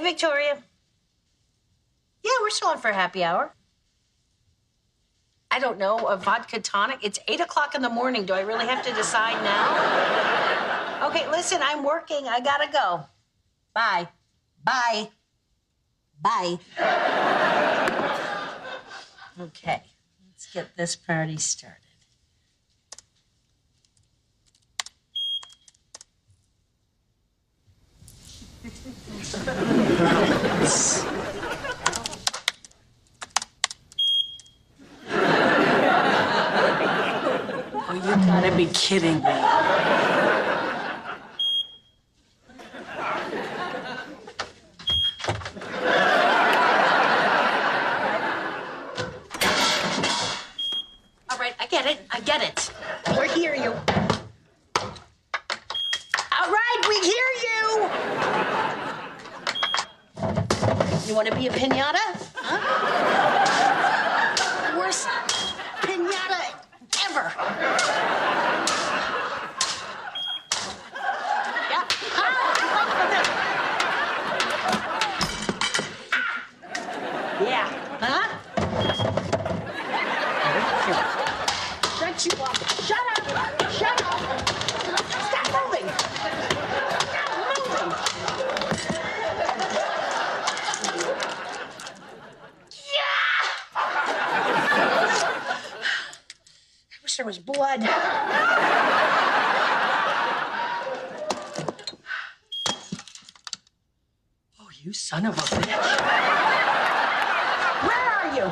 Victoria. Yeah, we're still on for happy hour. I don't know, a vodka tonic? It's 8 o'clock in the morning. Do I really have to decide now? Okay, listen, I'm working. I gotta go. Bye. Bye. Bye. Okay, let's get this party started. Oh, you gotta be kidding me. All right, I get it. We hear you. All right, we hear you. You want to be a piñata? Huh? Worst piñata ever. Yeah. Yeah. Huh? Shut you up. Shut up. Shut up. Stop moving. Stop moving. Yeah! I wish there was blood. Oh, you son of a bitch. Where are you?